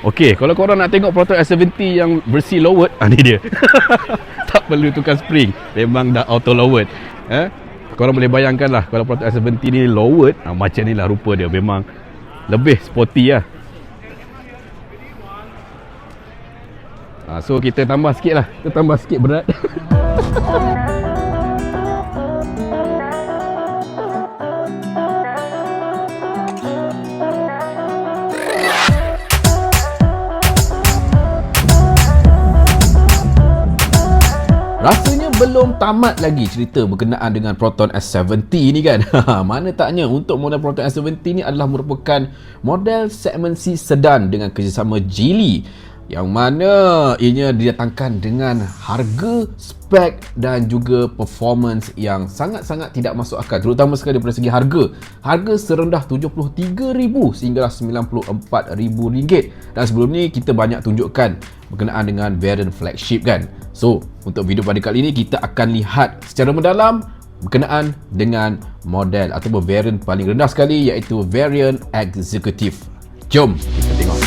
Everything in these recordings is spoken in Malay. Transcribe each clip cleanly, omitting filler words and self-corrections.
Okey, kalau korang nak tengok Proton S70 yang bersih lowered, ni dia. Tak perlu tukar spring, memang dah auto lowered. Korang boleh bayangkan lah kalau Proton S70 ni lowered, macam ni lah rupa dia. Memang lebih sporty lah. So kita tambah sikit lah, kita tambah sikit berat. Rasanya belum tamat lagi cerita berkenaan dengan Proton S70 ni kan. Mana taknya untuk model Proton S70 ni adalah merupakan model segmen C sedan dengan kerjasama Geely, yang mana ianya didatangkan dengan harga, spek dan juga performance yang sangat-sangat tidak masuk akal, terutama sekali dari segi harga. Harga serendah RM73,000 sehingga RM94,000. Dan sebelum ni kita banyak tunjukkan berkenaan dengan variant flagship kan. So, untuk video pada kali ini kita akan lihat secara mendalam berkenaan dengan model ataupun variant paling rendah sekali, iaitu variant executive. Jom kita tengok.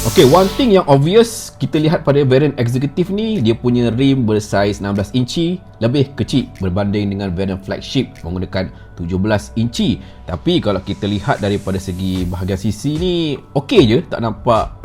Okay, one thing yang obvious kita lihat pada variant executive ni, dia punya rim bersaiz 16 inci, lebih kecil berbanding dengan variant flagship menggunakan 17 inci. Tapi kalau kita lihat daripada segi bahagian sisi ni, okey je, tak nampak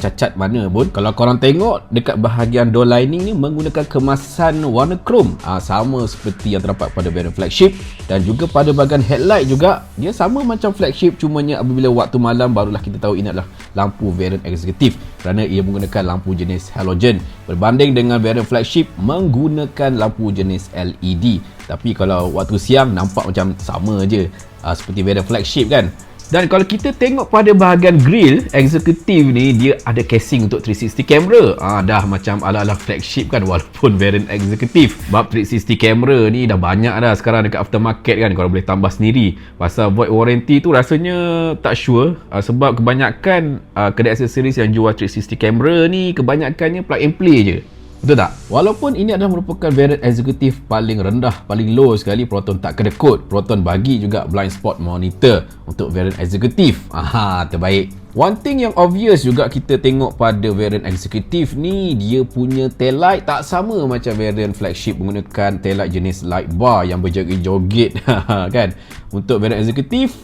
cacat mana pun. Kalau korang tengok dekat bahagian door lining ni menggunakan kemasan warna chrome, sama seperti yang terdapat pada variant flagship. Dan juga pada bahagian headlight juga, dia sama macam flagship, cumanya apabila waktu malam barulah kita tahu ini adalah lampu variant executive kerana ia menggunakan lampu jenis halogen, berbanding dengan variant flagship menggunakan lampu jenis LED. Tapi kalau waktu siang nampak macam sama je seperti variant flagship kan. Dan kalau kita tengok pada bahagian grill executive ni, dia ada casing untuk 360 camera. Dah macam ala-ala flagship kan, walaupun variant executive. Bab 360 camera ni dah banyak dah sekarang dekat aftermarket kan, korang boleh tambah sendiri. Pasal void warranty tu rasanya tak sure, sebab kebanyakan kedai aksesoris yang jual 360 camera ni kebanyakannya plug and play je. Betul tak? Walaupun ini adalah merupakan variant executive paling rendah, paling low sekali, Proton tak kedekut. Proton bagi juga blind spot monitor untuk variant executive. Terbaik. One thing yang obvious juga kita tengok pada variant executive ni, dia punya tail light tak sama macam variant flagship menggunakan tail light jenis light bar yang berjoget-joget kan. Untuk variant executive,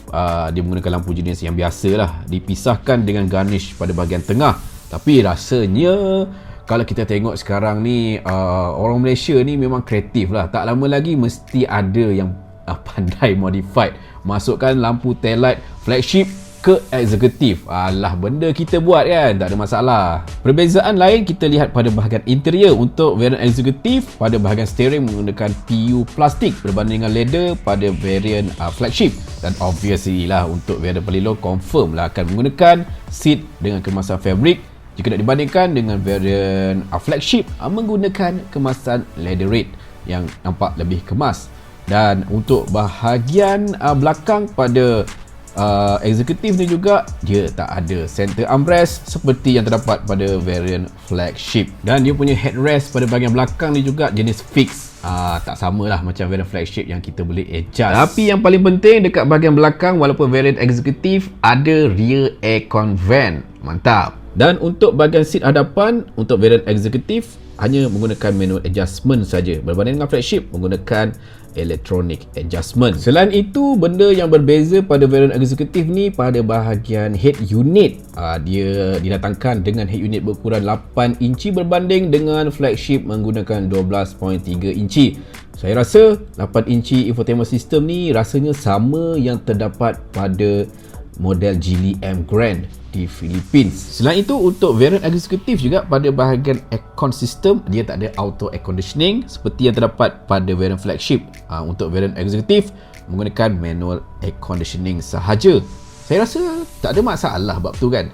dia menggunakan lampu jenis yang biasa lah, dipisahkan dengan garnish pada bahagian tengah. Tapi rasanya kalau kita tengok sekarang ni, orang Malaysia ni memang kreatif lah. Tak lama lagi mesti ada yang pandai modified, masukkan lampu tail light flagship ke executive. Alah, benda kita buat kan, tak ada masalah. Perbezaan lain kita lihat pada bahagian interior. Untuk variant executive, pada bahagian steering menggunakan PU plastik berbanding dengan leather pada variant flagship. Dan obviously lah, untuk variant paling low confirm lah akan menggunakan seat dengan kemasan fabric, jika nak dibandingkan dengan variant flagship menggunakan kemasan leatherette yang nampak lebih kemas. Dan untuk bahagian belakang pada executive ni juga, dia tak ada center armrest seperti yang terdapat pada variant flagship. Dan dia punya headrest pada bahagian belakang ni juga jenis fix. Tak samalah macam variant flagship yang kita boleh adjust. Tapi yang paling penting dekat bahagian belakang, walaupun variant executive ada rear aircon vent. Mantap. Dan untuk bahagian seat hadapan, untuk variant executive hanya menggunakan manual adjustment saja, berbanding dengan flagship menggunakan electronic adjustment. Selain itu, benda yang berbeza pada variant executive ni pada bahagian head unit. Dia didatangkan dengan head unit berukuran 8 inci berbanding dengan flagship menggunakan 12.3 inci. Saya rasa 8 inci infotainment system ni rasanya sama yang terdapat pada model Geely M Grand di Philippines. Selain itu, untuk variant executive juga pada bahagian aircon system, dia tak ada auto air conditioning seperti yang terdapat pada variant flagship. Untuk variant executive menggunakan manual air conditioning sahaja. Saya rasa tak ada masalah bab tu kan.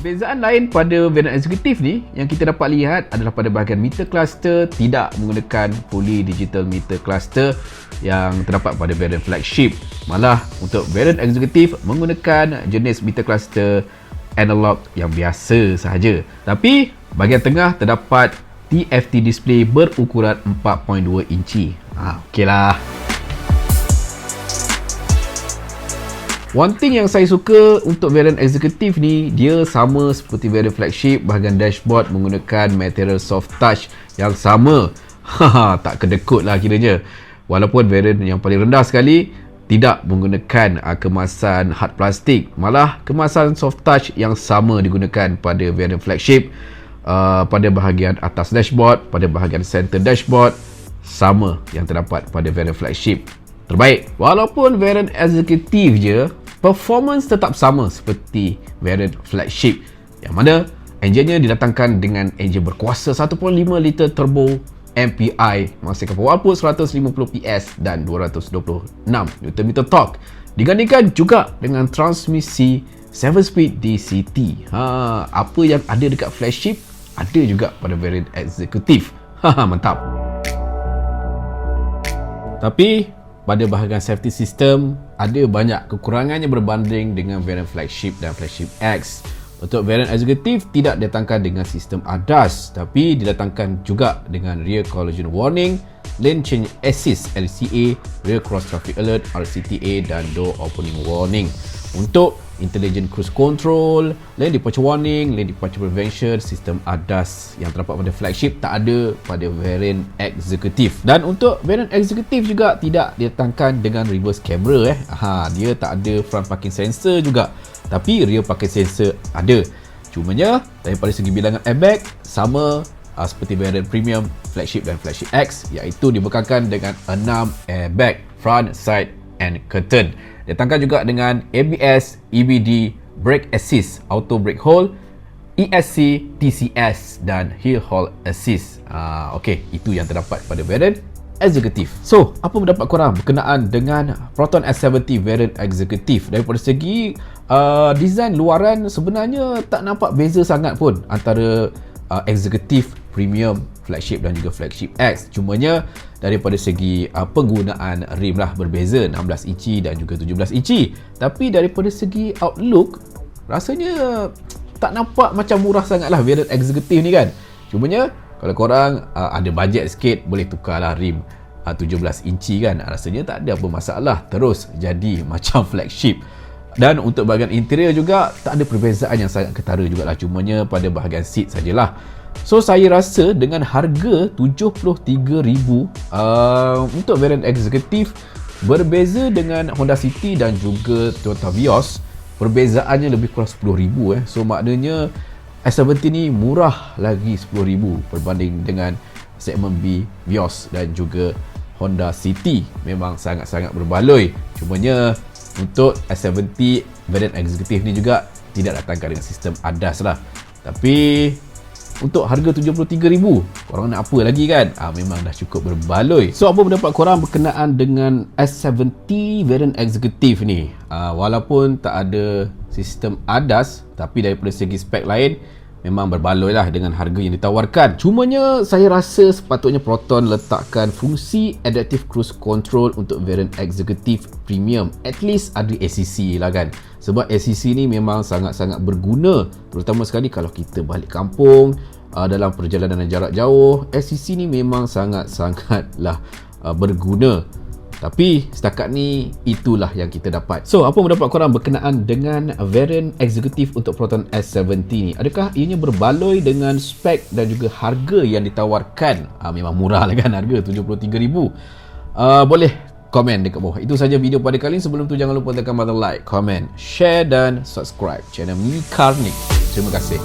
Perbezaan lain pada variant executive ni yang kita dapat lihat adalah pada bahagian meter cluster, tidak menggunakan fully digital meter cluster yang terdapat pada variant flagship. Malah untuk variant executive menggunakan jenis meter cluster analog yang biasa sahaja. Tapi bahagian tengah terdapat TFT display berukuran 4.2 inci. Okeylah. One thing yang saya suka untuk variant eksekutif ni, dia sama seperti variant flagship, bahagian dashboard menggunakan material soft touch yang sama. Tak kedekut lah kiranya. Walaupun variant yang paling rendah sekali tidak menggunakan kemasan hard plastik, malah kemasan soft touch yang sama digunakan pada variant flagship. Pada bahagian atas dashboard, pada bahagian center dashboard, sama yang terdapat pada variant flagship. Terbaik. Walaupun variant eksekutif je, performance tetap sama seperti variant flagship, yang mana enjinnya didatangkan dengan enjin berkuasa 1.5 liter turbo MPI menghasilkan power output 150 PS dan 226 Nm torque, digandingkan juga dengan transmisi 7-speed DCT. Apa yang ada dekat flagship ada juga pada variant eksekutif. Mantap. Tapi pada bahagian safety system ada banyak kekurangannya berbanding dengan variant flagship dan flagship X. Untuk variant eksekutif tidak didatangkan dengan sistem ADAS, tapi didatangkan juga dengan rear collision warning, lane change assist LCA, rear cross traffic alert RCTA dan door opening warning. Untuk intelligent cruise control, lane departure warning, lane departure prevention, sistem ADAS yang terdapat pada flagship tak ada pada variant eksekutif. Dan untuk variant eksekutif juga tidak didatangkan dengan reverse camera. Dia tak ada front parking sensor juga, tapi rear parking sensor ada. Cumanya daripada segi bilangan airbag sama seperti variant premium flagship dan flagship X, iaitu dibekalkan dengan 6 airbag front, side and curtain. Datangkan juga dengan ABS, EBD, brake assist, auto brake hold, ESC, TCS dan hill hold assist. Okey, itu yang terdapat pada variant eksekutif. So, apa pendapat korang berkenaan dengan Proton S70 variant eksekutif? Daripada segi design luaran sebenarnya tak nampak beza sangat pun antara eksekutif, premium, flagship dan juga flagship X. Cumanya daripada segi penggunaan rim lah berbeza, 16 inci dan juga 17 inci. Tapi daripada segi outlook rasanya tak nampak macam murah sangat lah variant eksekutif ni kan. Cumanya kalau korang ada bajet sikit, boleh tukarlah rim 17 inci kan. Rasanya tak ada apa masalah, terus jadi macam flagship. Dan untuk bahagian interior juga tak ada perbezaan yang sangat ketara jugalah, cumanya pada bahagian seat sajalah. So saya rasa dengan harga 73,000 untuk variant eksekutif, berbeza dengan Honda City dan juga Toyota Vios, perbezaannya lebih kurang 10,000. So maknanya S70 ni murah lagi 10,000 berbanding dengan segmen B Vios dan juga Honda City. Memang sangat-sangat berbaloi. Cumanya untuk S70 variant eksekutif ni juga tidak datangkan dengan sistem ADAS lah. Tapi untuk harga 73,000, korang nak apa lagi kan? Memang dah cukup berbaloi. So apa pendapat korang berkenaan dengan S70 variant eksekutif ni? Walaupun tak ada sistem ADAS, tapi daripada segi spek lain memang berbaloi lah dengan harga yang ditawarkan. Cumanya saya rasa sepatutnya Proton letakkan fungsi Adaptive Cruise Control untuk variant eksekutif premium. At least ada ACC lah kan. Sebab ACC ni memang sangat-sangat berguna, terutama sekali kalau kita balik kampung, dalam perjalanan jarak jauh. ACC ni memang sangat-sangatlah berguna. Tapi setakat ni itulah yang kita dapat. So apa pendapat korang berkenaan dengan variant eksekutif untuk Proton S70 ni? Adakah ianya berbaloi dengan spek dan juga harga yang ditawarkan? Memang murah lah kan, harga 73,000. Boleh komen dekat bawah. Itu saja video pada kali ini. Sebelum tu jangan lupa tekan button like, komen, share dan subscribe channel Mini Car Nick. Terima kasih.